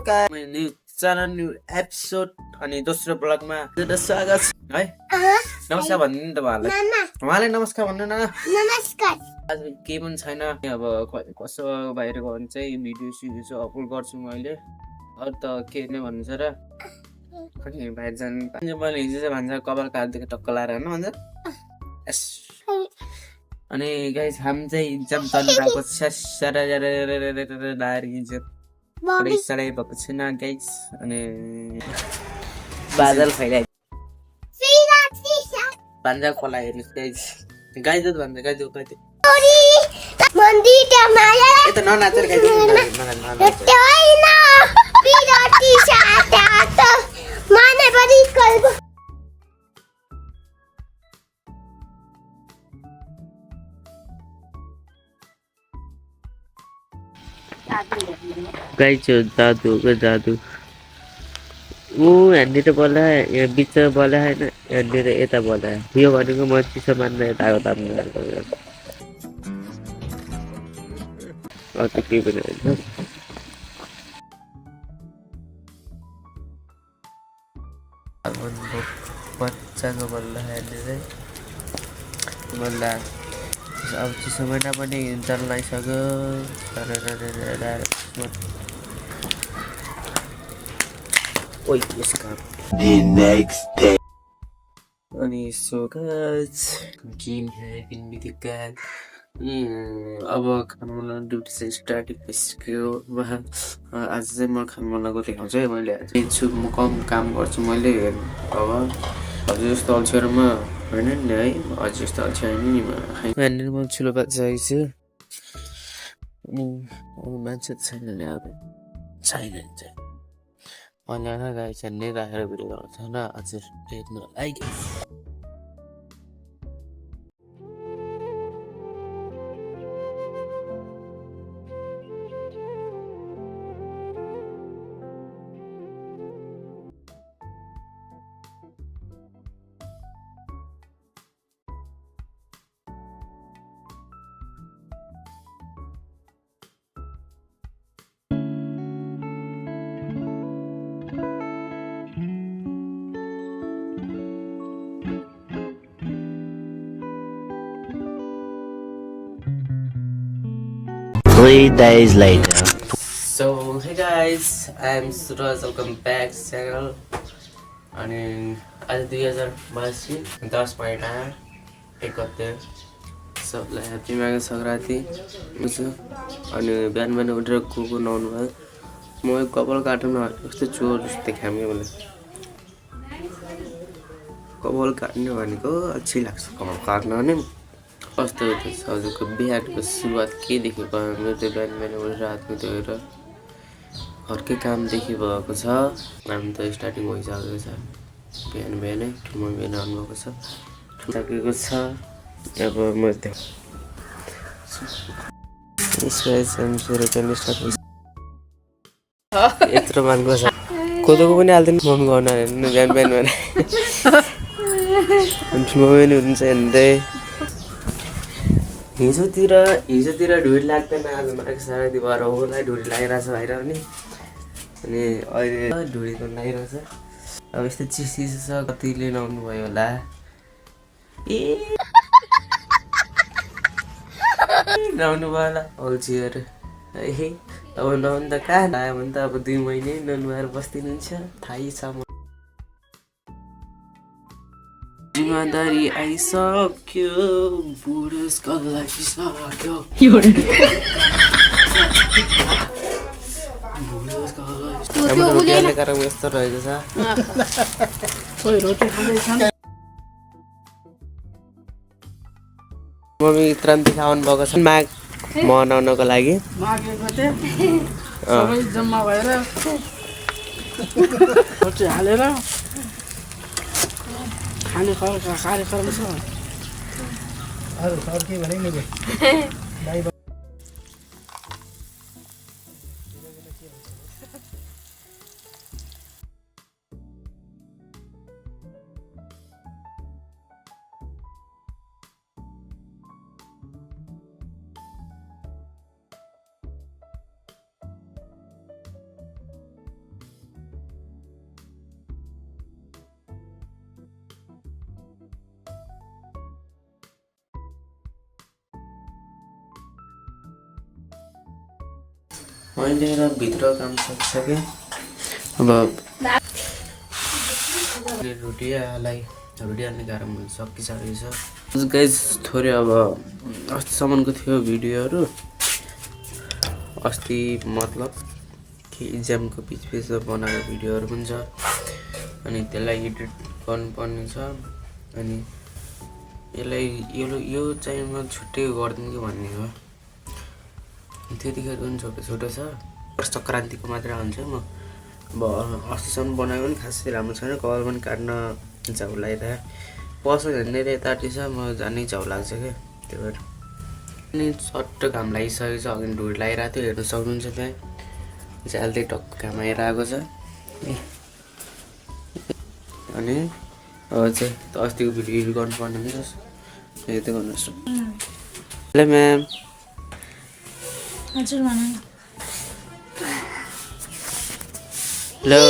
Guys new channel new episode अनि दोस्रो ब्लगमा स्वागत छ है। नमस्कार भन्नु नि तपाईहरुलाई। उहाँले नमस्कार भन्नु न। नमस्कार। आज के पनि छैन, अब कसो बाहिर गयो भने चाहिँ भिडियो सिडियो अपलोड गर्छु मैले। अरु त के नै भन्नु छ र, अनि बाहिर जानु मैले हिजो चाहिँ भन्छ कपाल काट्दै टक्क लाएर हैन भन्छ। अनि गाइस हामी चाहिँ इक्जाम चलिरहेको छ, सडै भएको छैन गाइस। अनि बादल फैलाइ भान्जा खोला हेर्नु गाइस। गाइज भन्दा गाइज कति यता ननाचेर गाइज गाइज जादू हो जादू। ऊ यहाँनिर बोला यहाँ बिचमा बोला होइन, यहाँनिर यता बोला। यो भनेको म चिसो मान्न यता आएको ताप्नु त केही पनि होइन। बच्चाको बल्ल यहाँनिर बल्ल अब चिसो महिना पनि चलाइसक्यो। अनि सो गाइस गेम खेल्ने बित्तिकै अब खानु बनाउनु ड्युटी चाहिँ स्टार्ट भइसक्यो। आज चाहिँ म खानु बनाएको देखाउँछु है। मैले आज छु म कम काम गर्छु मैले। अब हजुर जस्तो अल्छीमा होइन नि है, हजुर जस्तो अल्छी होइन नि। यहाँनिर म छिलो बाजिसकेको छु। अब मान्छे छैन नि, अब छैन चाहिँ अन्य गाई छन् राखेर भिडियो गर्छ न हजुर हेर्नु like. Three days later. So hey guys, I am Suraj, welcome back channel. अनि आज 2022 10 महिना 1 गते सबलाई ह्यापी माघे सङ्क्रान्ति बुझ्छु। अनि बिहान बिहान उठेर कुकुर नुहाउनु भयो। म कपाल काट्नु कस्तो चोर जस्तो देखाएँ मैले। कपाल काट्ने भनेको अल्छी लाग्छ कपाल काट्न। अनि कस्तो हजुरको बिहानको सुरुवात केदेखि भयो? मेरो त्यो बिहान बिहान उठेर हातमा धोएर घरकै कामदेखि भएको छ। काम त स्टार्टिङ भइसकेको छ। बिहान बिहानै ठुलो बिहान आउनुभएको छ, ठुलाकेको छ। अब म यत्रो मानको छ कोदोको पनि हाल्दैन मम्मी गर्नु हेर्नु बिहान बिहान भने। ठुलो पनि हुन्छ हेर्दै। हिजोतिर ढुँडी लाग्दैन, आज माघे सङ्क्रान्ति भएर होला ढुँडी लागिरहेछ बाहिर पनि। अनि अहिले ढुँडी त लागिरहेछ। अब यस्तो चिसो छ, कतिले नुहाउनु भयो होला। नुहाउनु भयो होला अल्छीहरू है। अब नुहाउनु त कहाँ लाग्यो भने त अब 2 महिनै ननुहाएर बस्दिनुहुन्छ थाहै छ। जिम्मेदारी आइसक्यो, बुढेसकाल लागिसक्यो। कारण यस्तो रहेको छ। मम्मी तुरन्त खाउनु भएको छ माघ मनाउनको लागि। सबै जम्मा भएर रोटी हालेर खाने कार्यक्रम छ। अरू के भने नि मैले र भित्र काम सकिसकेँ अब रोटी हाल्ने गाह्रो हुन सकिसकेको छ गाइस थोरै अब अस्तिसम्मको थियो भिडियोहरू अस्ति मतलब कि इक्जामको बिचमा बनाएको भिडियोहरू पनि छ अनि त्यसलाई एडिट गर्नुपर्ने छ अनि यसलाई यो चाहिँ म छुट्टै गरिदिनु कि भन्ने हो त्यतिखेर पनि छोटो छोटो छ सङ्क्रान्तिको मात्र हुन्छ म अब अस्तिसम्म बनाएको पनि खासै राम्रो छैन कलर पनि काट्न झाउ लागिरहेको पसो झन्डै यतापट्टि छ म जानै झाउ लाग्छ क्या त्यही भएर अनि सट्ट घाम लागिसकेको छ अघि ढुँड लागिरहेको थियो हेर्नु सक्नुहुन्छ त्यहाँ झ्यालदै टक्क घाम आइरहेको छ अनि अब चाहिँ अस्तिको भिडियो एडिट गर्नुपर्ने हुन्छ यतै गर्नुहोस् हेलो म्याम हजुर भन हेलो